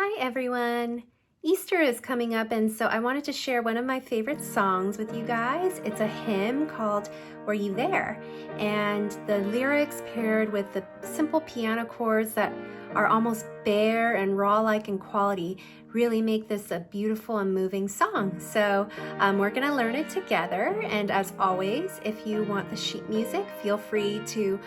Hi everyone! Easter is coming up, and so I wanted to share one of my favorite songs with you guys. It's a hymn called Were You There? And the lyrics paired with the simple piano chords that are almost bare and raw-like in quality really make this a beautiful and moving song. So we're going to learn it together, and as always, if you want the sheet music, feel free to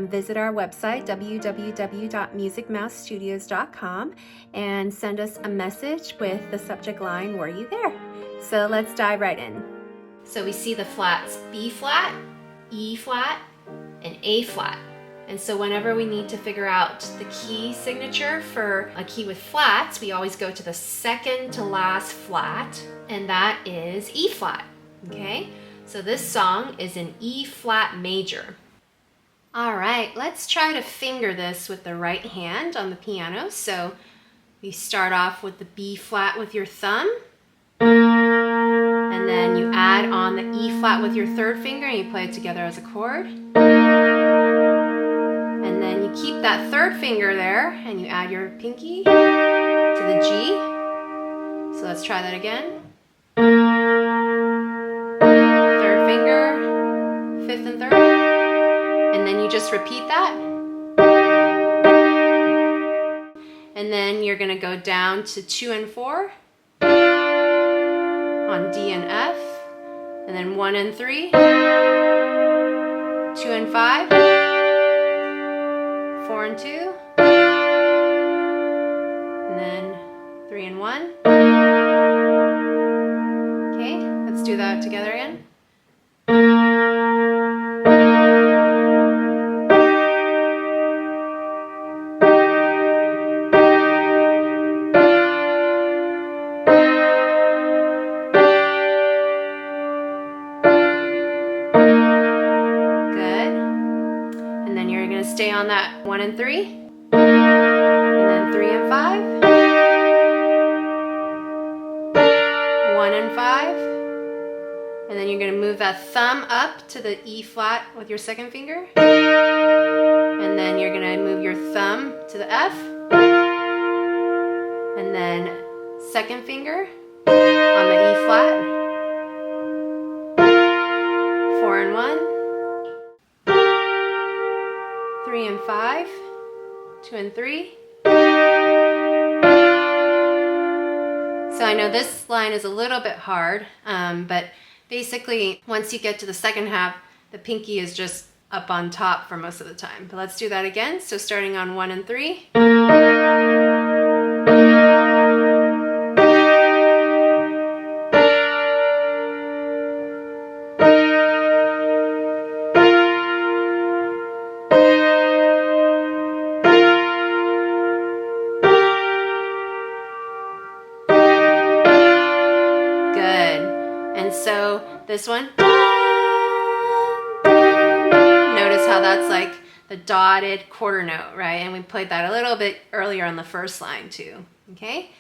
visit our website www.musicmousestudios.com and send us a message with the subject line, Were You There? So let's dive right in. So we see the flats B flat, E flat, and A flat. And so whenever we need to figure out the key signature for a key with flats, we always go to the second to last flat, and that is E flat, okay? So this song is in E flat major. All right, let's try to finger this with the right hand on the piano. So we start off with the B flat with your thumb, and then you add on the E flat with your third finger and you play it together as a chord. And then you keep that third finger there and you add your pinky to the G. So let's try that again. Third finger, fifth and third. And then you just repeat that. And then you're going to go down to 2 and 4 on D and F. And then 1 and 3, 2 and 5. 4 and 2, and then 3 and 1. Okay, let's do that together again. Stay on that 1 and 3, and then 3 and 5, 1 and 5, and then you're going to move that thumb up to the E flat with your second finger, and then you're going to move your thumb to the F, and then second finger on the E flat, 4 and 1, 3 and 5, 2 and 3. So I know this line is a little bit hard, but basically once you get to the second half, the pinky is just up on top for most of the time. But let's do that again. So starting on 1 and 3. So this one, notice how that's like the dotted quarter note, right? And we played that a little bit earlier on the first line too, okay?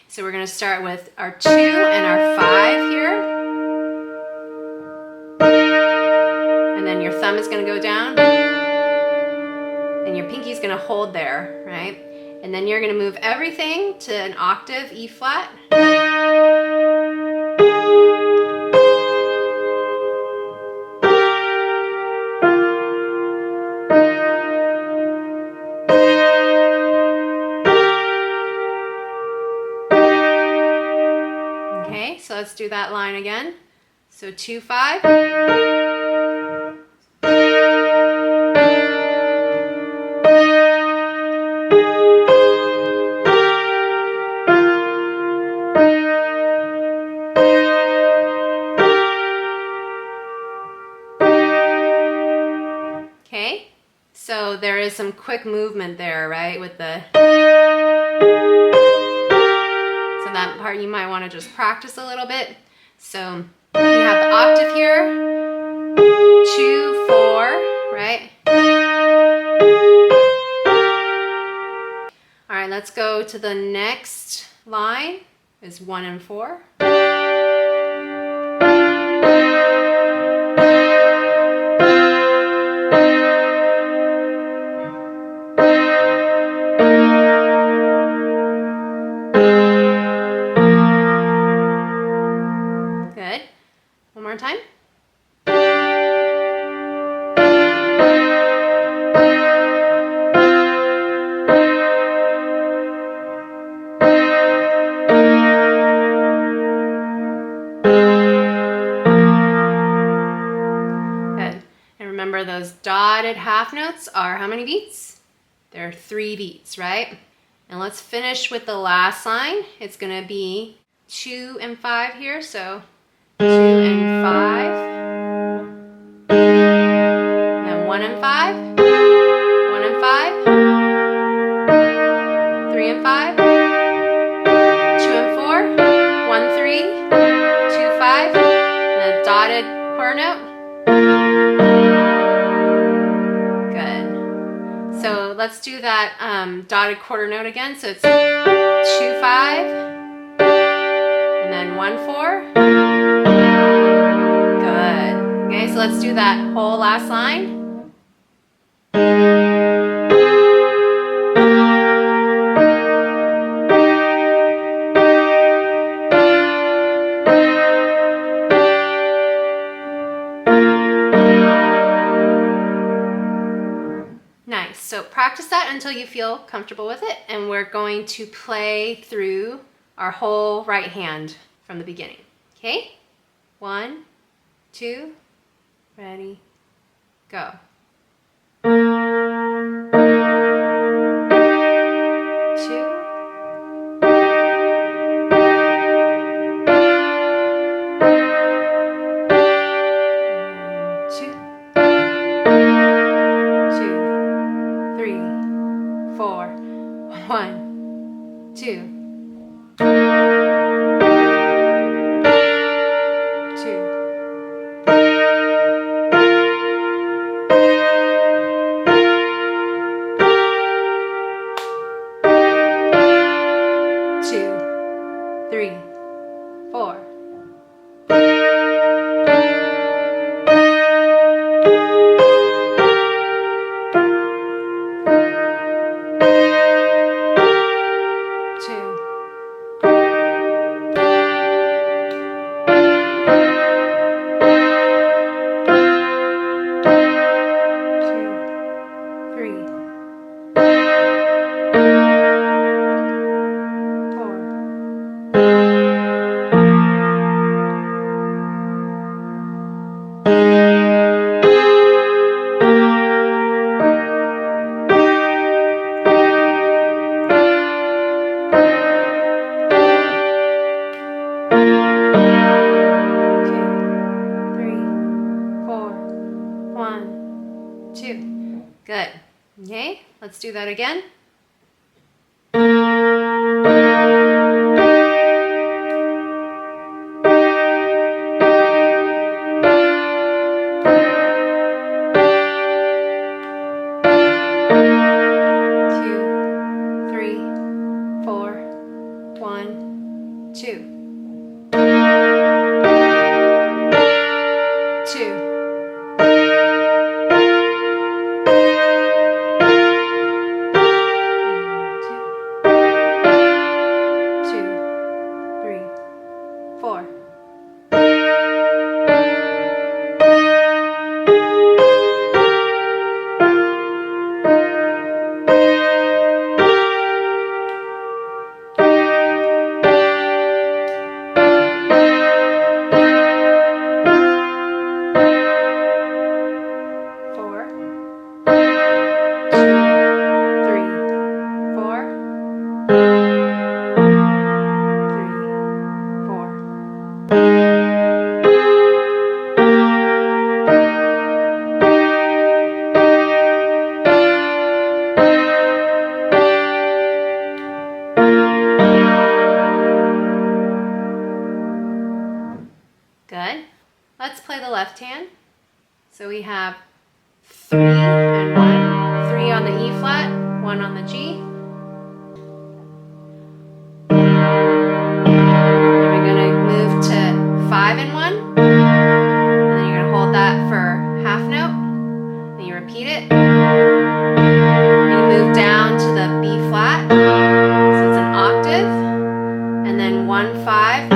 So we're gonna start with our 2 and our 5 here. And then your thumb is gonna go down and your pinky is gonna hold there, right? And then you're gonna move everything to an octave E flat. Okay, so let's do that line again. So 2, 5. Okay, so there is some quick movement there, right, with the... that part you might want to just practice a little bit. So you have the octave here, 2, 4, right? All right, let's go to the next line is 1 and 4. time. Good. And remember, those dotted half notes are how many beats? They're 3 beats, right? And let's finish with the last line. It's going to be 2 and 5 here, so 2 and 5, then 1 and 5, 1 and 5, 3 and 5, 2 and 4, 1, 3, 2, 5, and a dotted quarter note. Good. So let's do that dotted quarter note again. So it's 2, 5, and then 1, 4. Good. Okay, so let's do that whole last line. Nice. So practice that until you feel comfortable with it, and we're going to play through our whole right hand from the beginning. Okay? 1, 2, ready, go. 2, 2, 3, 4, 1, 2. 3, 4. Good. Okay, let's do that again. Good. Let's play the left hand. So we have 3 and 1, 3 on the E flat, 1 on the G. Then we're going to move to 5 and 1. And then you're going to hold that for half note. Then you repeat it. And you move down to the B flat. So it's an octave. And then 1, 5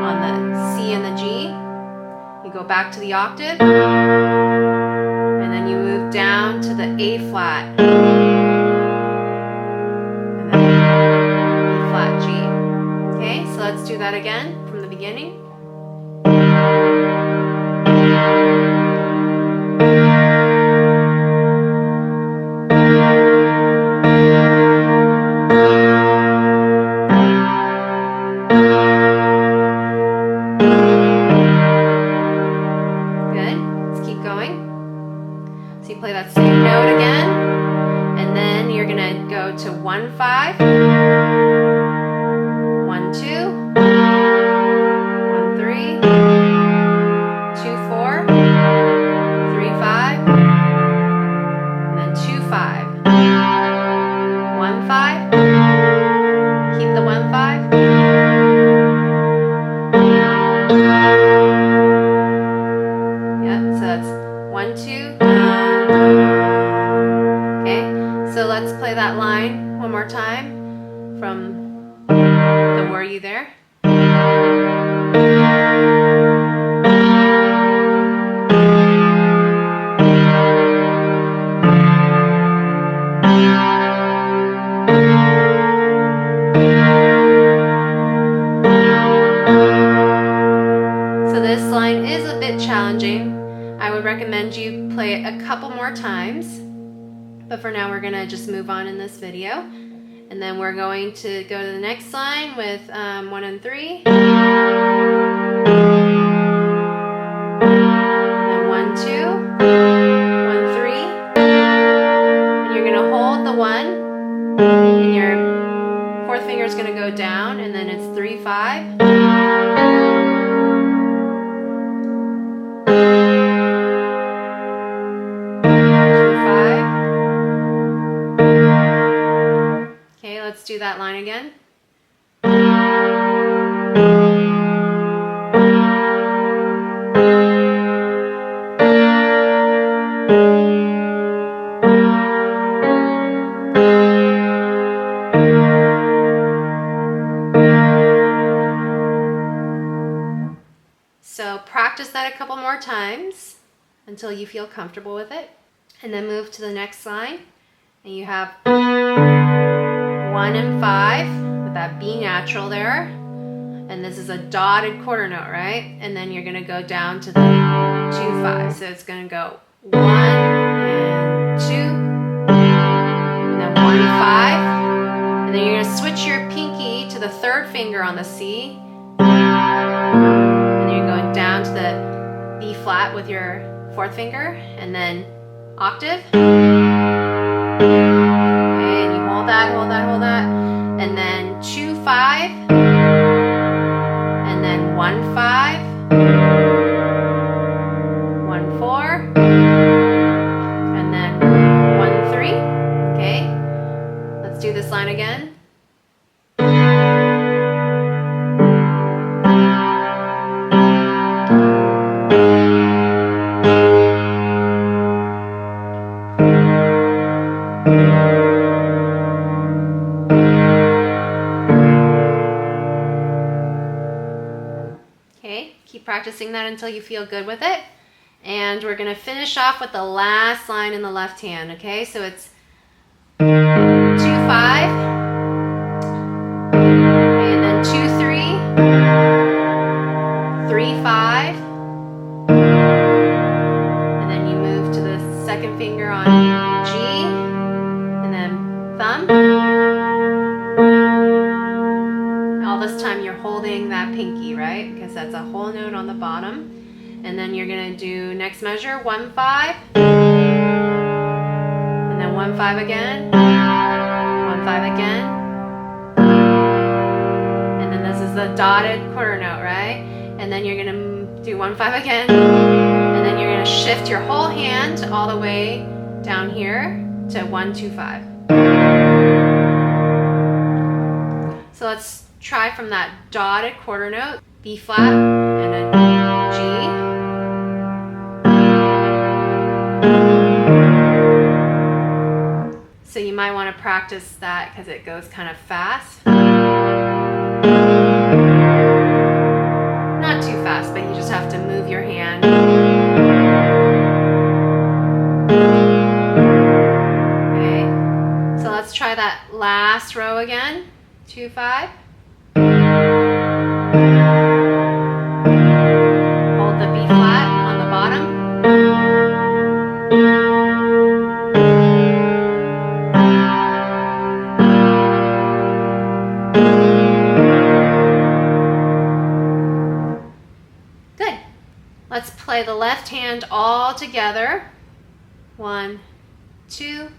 on the C and the G. You go back to the octave, and then you move down to the A flat, and then E flat, G. Okay, so let's do that again from the beginning. Play that same note again, and then you're gonna go to 1 5, 1 2, 1 3, 2 4, 3 5, and then 2 5, 1 5. Keep the 1 5. Yep. So that's 1 2. So let's play that line one more time from the Were You There? So this line is a bit challenging. I would recommend you play it a couple more times. But for now, we're going to just move on in this video. And then we're going to go to the next line with 1 and 3. And then 1 2, 1 3. And you're going to hold the 1. And your fourth finger is going to go down. And then it's 3 5. Let's do that line again. So practice that a couple more times until you feel comfortable with it. And then move to the next line. And you have 1 and 5 with that B natural there, and this is a dotted quarter note, right? And then you're going to go down to the 2 5. So it's going to go 1 and 2, and then 1 5, and then you're going to switch your pinky to the third finger on the C, and then you're going down to the B flat with your fourth finger, and then octave. Hold that, and then 2 5, and then 1 5, 1 4, and then 1 3. Okay, let's do this line again. Keep practicing that until you feel good with it. And we're going to finish off with the last line in the left hand, okay? So it's 2 5, and then 2 3, 3 5, and then you move to the second finger on G, and then thumb. All this time you're holding that pinky, right? Because that's a whole note on the bottom. And then you're going to do next measure, 1 5, and then 1 5 again, 1 5 again, and then this is the dotted quarter note, right? And then you're going to do 1 5 again, and then you're going to shift your whole hand all the way down here to 1 2 5. So let's try from that dotted quarter note, B flat and a G. So you might want to practice that because it goes kind of fast. Not too fast, but you just have to move your hand last row again. 2, 5. Hold the B flat on the bottom. Good. Let's play the left hand all together. 1, 2,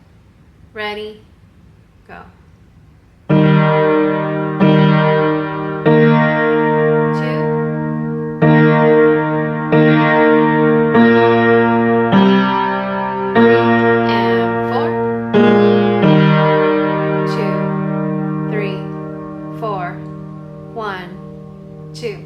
ready, go. 2, 3 and 4. 2, 3, 4. 1, 2.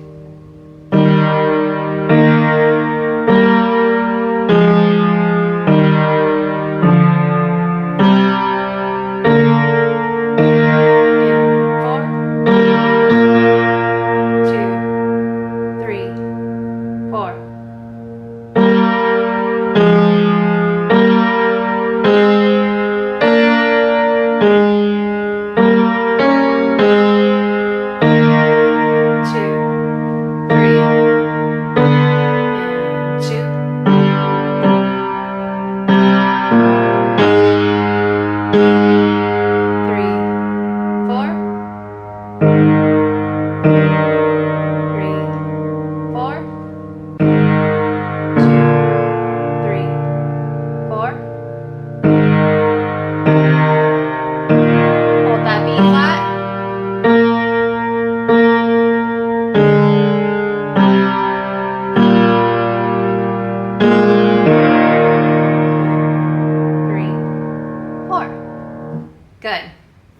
Good.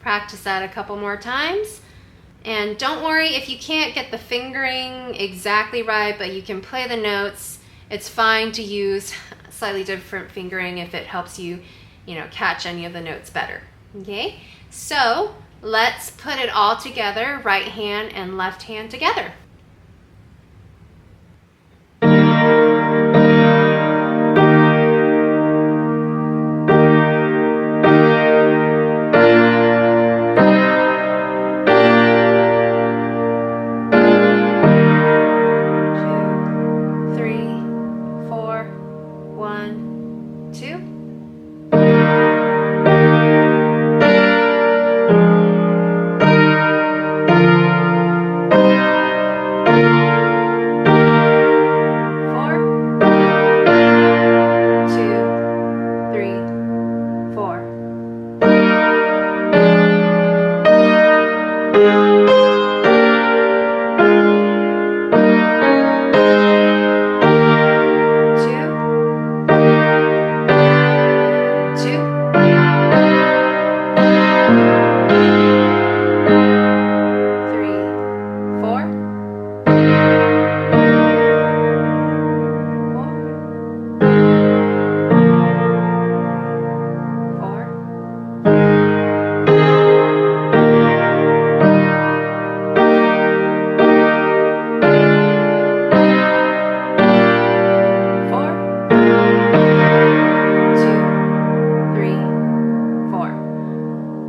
Practice that a couple more times. And don't worry if you can't get the fingering exactly right, but you can play the notes. It's fine to use slightly different fingering if it helps you, catch any of the notes better. Okay? So let's put it all together, right hand and left hand together.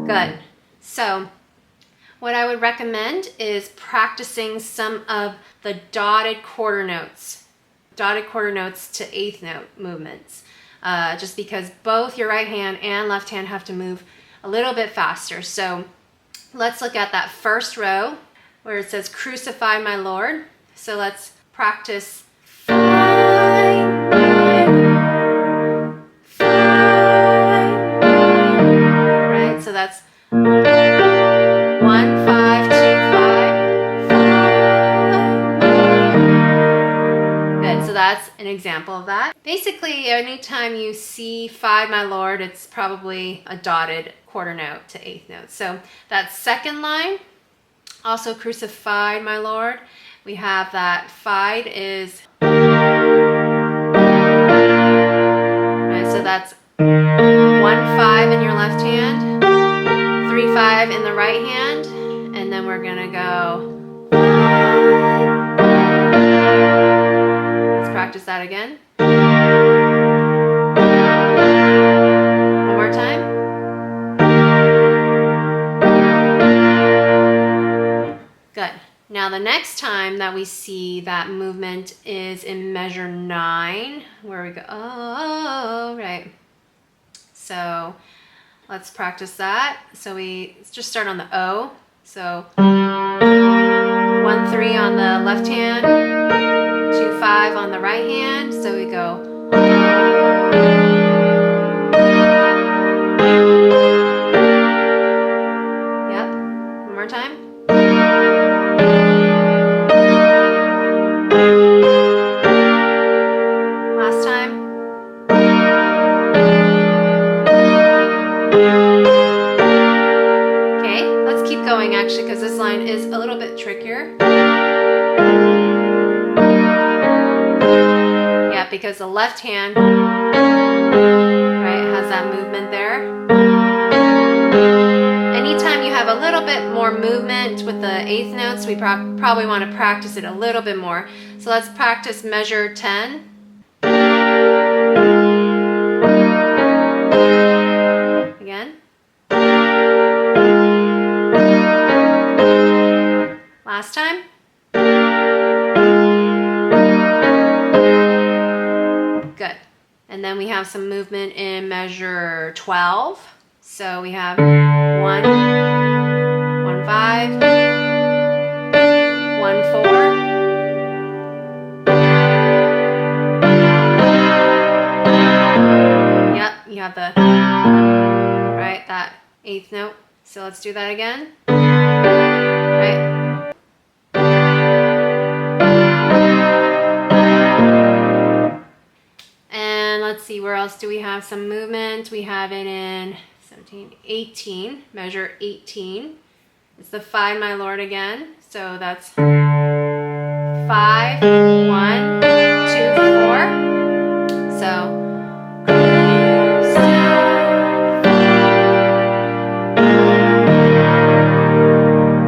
Good. So what I would recommend is practicing some of the dotted quarter notes to eighth note movements, just because both your right hand and left hand have to move a little bit faster. So let's look at that first row where it says crucify my Lord. So let's practice find my Lord, find my Lord, right? So that's 1, 5, 2, 5, 5. Good, so that's an example of that. Basically, anytime you see 5, my Lord, it's probably a dotted quarter note to eighth note. So that second line, also crucified, my Lord. We have that 5 is, right, so that's 1, 5 in your left hand, 3, 5 in the right hand, and then we're gonna go. Let's practice that again. One more time. Good. Now the next time that we see that movement is in measure 9, where we go, oh, right. So let's practice that. So we just start on the O. So 1-3 on the left hand, 2-5 on the right hand. So we go. Yep. One more time. Last time. Okay, let's keep going actually, because this line is a little bit trickier. Yeah, because the left hand, right, has that movement there. Anytime you have a little bit more movement with the eighth notes, we probably want to practice it a little bit more. So let's practice measure 10. Again. Last time. Good. And then we have some movement in measure 12. So we have 1, 1-5, 1-4. Yep, you have the, right, that eighth note. So let's do that again. Right. And let's see, where else do we have some movement? We have it in 17, 18, measure 18. It's the 5, my Lord, again. So that's 5, 1, 2, 4. So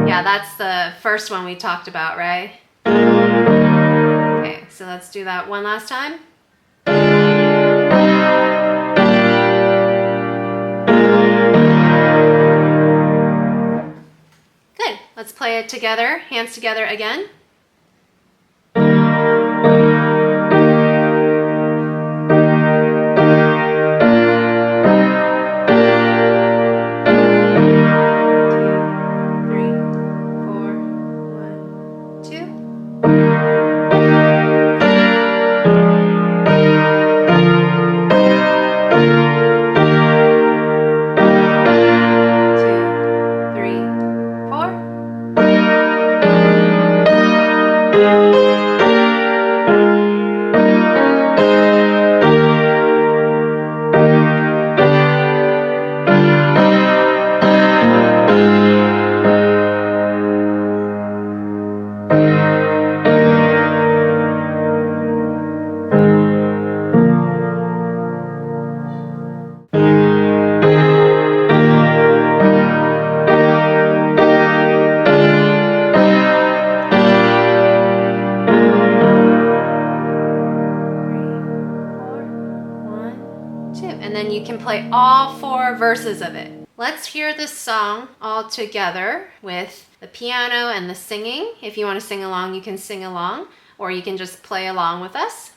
yeah, that's the first one we talked about, right? Okay, so let's do that one last time. Good. Let's play it together, hands together again. And then you can play all 4 verses of it. Let's hear this song all together with the piano and the singing. If you want to sing along, you can sing along, or you can just play along with us.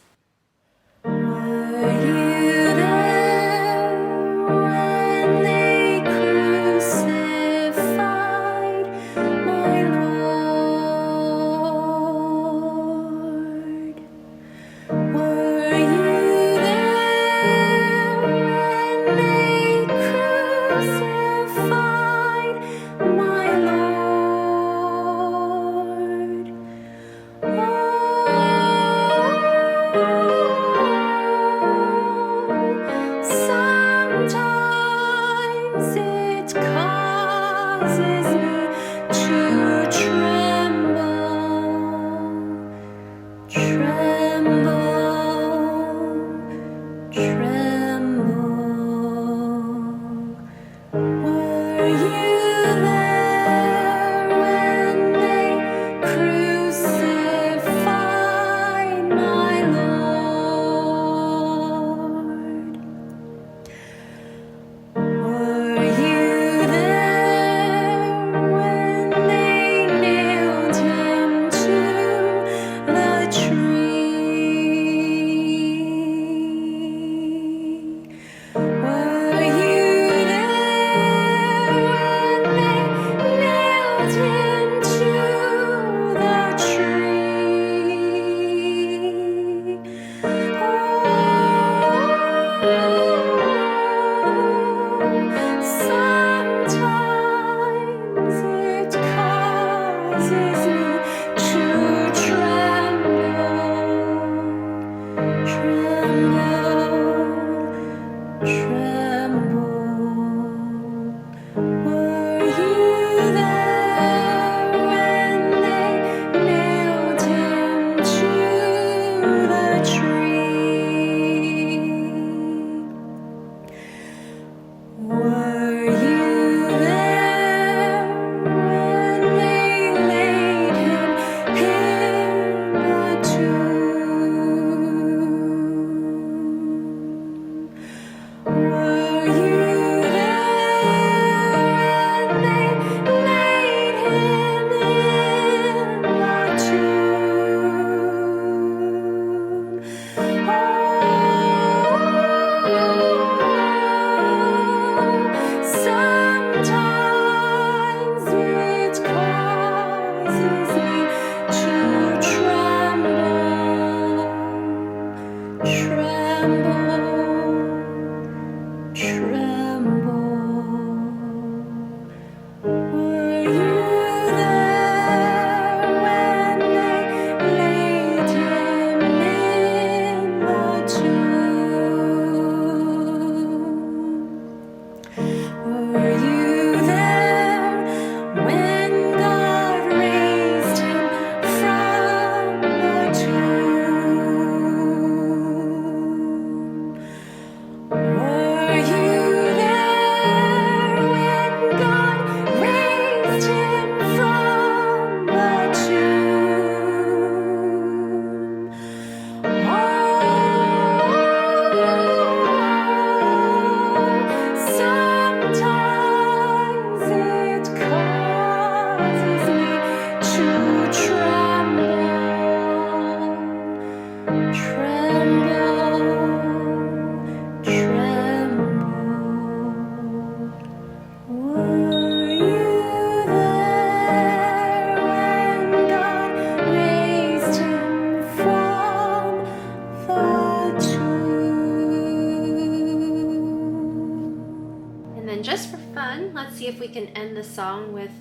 Just for fun, let's see if we can end the song with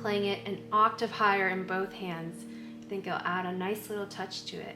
playing it an octave higher in both hands. I think it'll add a nice little touch to it.